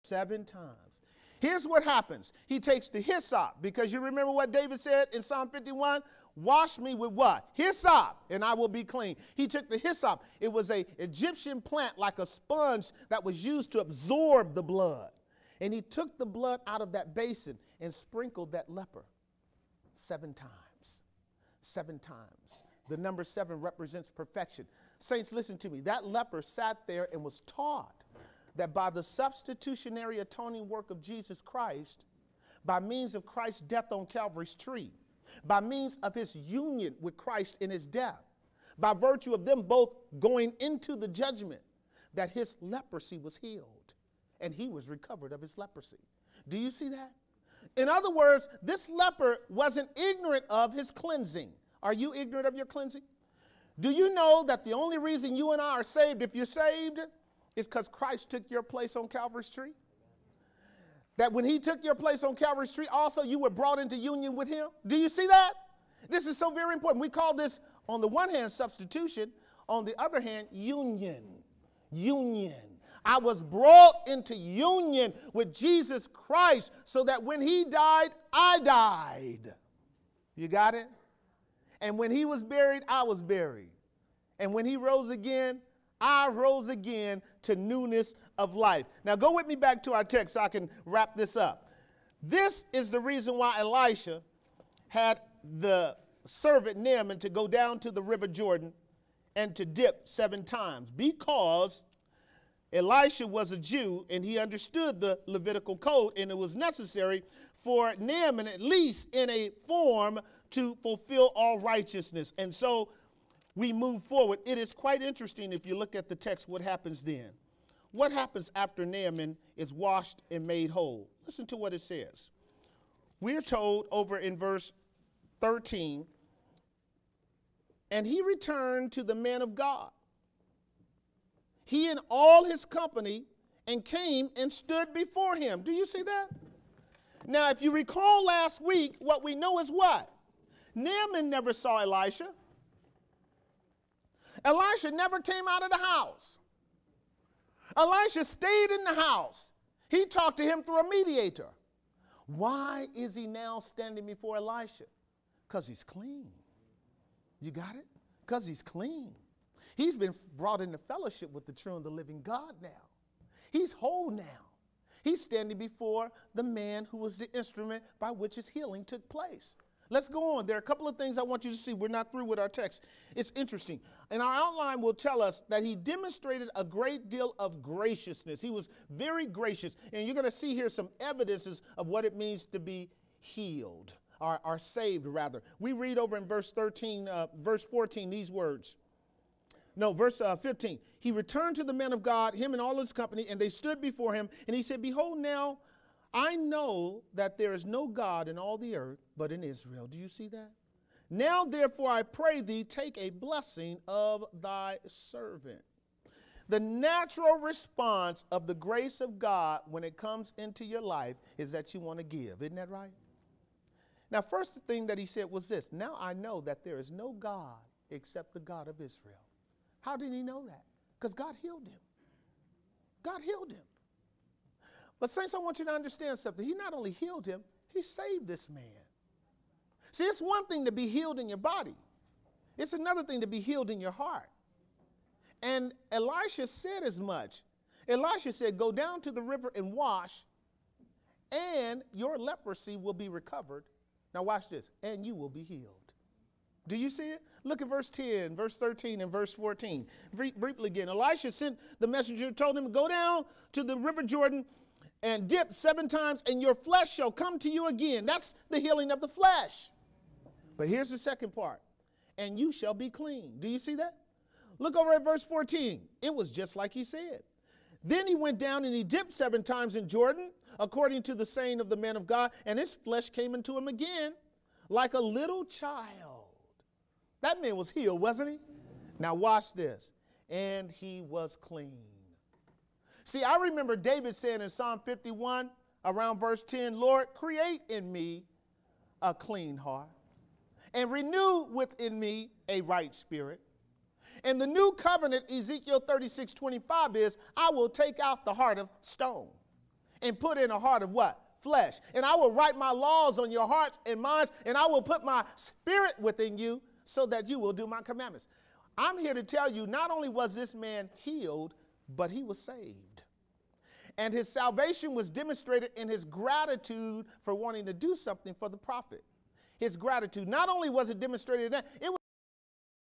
7 times. Here's what happens. He takes the hyssop, because you remember what David said in Psalm 51? Wash me with what? Hyssop, and I will be clean. He took the hyssop. It was an Egyptian plant like a sponge that was used to absorb the blood. And he took the blood out of that basin and sprinkled that leper 7 times. 7 times. The number 7 represents perfection. Saints, listen to me. That leper sat there and was taught that by the substitutionary atoning work of Jesus Christ, by means of Christ's death on Calvary's tree, by means of his union with Christ in his death, by virtue of them both going into the judgment, that his leprosy was healed and he was recovered of his leprosy. Do you see that? In other words, this leper wasn't ignorant of his cleansing. Are you ignorant of your cleansing? Do you know that the only reason you and I are saved, if you're saved, is because Christ took your place on Calvary's tree? That when he took your place on Calvary's tree, also you were brought into union with him? Do you see that? This is so very important. We call this, on the one hand, substitution. On the other hand, union. Union. I was brought into union with Jesus Christ so that when he died, I died. You got it? And when he was buried, I was buried. And when he rose again, I rose again to newness of life. Now go with me back to our text so I can wrap this up. This is the reason why Elisha had the servant Naaman to go down to the river Jordan and to dip 7 times, because Elisha was a Jew and he understood the Levitical code, and it was necessary for Naaman, at least in a form, to fulfill all righteousness. And so we move forward. It is quite interesting if you look at the text what happens then. What happens after Naaman is washed and made whole? Listen to what it says. We're told over in verse 13, and he returned to the man of God, he and all his company, and came and stood before him. Do you see that? Now, if you recall last week, what we know is what? Naaman never saw Elisha. Elisha never came out of the house. Elisha stayed in the house. He talked to him through a mediator. Why is he now standing before Elisha? Because he's clean. You got it? Because he's clean. He's been brought into fellowship with the true and the living God now. He's whole now. He's standing before the man who was the instrument by which his healing took place. Let's go on. There are a couple of things I want you to see. We're not through with our text. It's interesting. And our outline will tell us that he demonstrated a great deal of graciousness. He was very gracious. And you're going to see here some evidences of what it means to be healed, or saved, rather. We read over in verse 14, these words. No, verse 15. He returned to the man of God, him and all his company, and they stood before him. And he said, behold, now I know that there is no God in all the earth but in Israel. Do you see that? Now, therefore, I pray thee, take a blessing of thy servant. The natural response of the grace of God when it comes into your life is that you want to give. Isn't that right? Now, first thing that he said was this. Now I know that there is no God except the God of Israel. How did he know that? Because God healed him. God healed him. But saints, I want you to understand something. He not only healed him, he saved this man. See, it's one thing to be healed in your body. It's another thing to be healed in your heart. And Elisha said as much. Elisha said, go down to the river and wash, and your leprosy will be recovered. Now watch this. And you will be healed. Do you see it? Look at verse 10, verse 13, and verse 14. Briefly again, Elisha sent the messenger, told him, go down to the river Jordan and dip 7 times, and your flesh shall come to you again. That's the healing of the flesh. But here's the second part. And you shall be clean. Do you see that? Look over at verse 14. It was just like he said. Then he went down and he dipped 7 times in Jordan, according to the saying of the man of God, and his flesh came into him again like a little child. That man was healed, wasn't he? Now watch this. And he was clean. See, I remember David saying in Psalm 51, around verse 10, Lord, create in me a clean heart and renew within me a right spirit. And the new covenant, Ezekiel 36:25 is, I will take out the heart of stone and put in a heart of what? Flesh. And I will write my laws on your hearts and minds, and I will put my spirit within you so that you will do my commandments. I'm here to tell you, not only was this man healed, but he was saved. And his salvation was demonstrated in his gratitude for wanting to do something for the prophet. His gratitude. Not only was it demonstrated in that, it was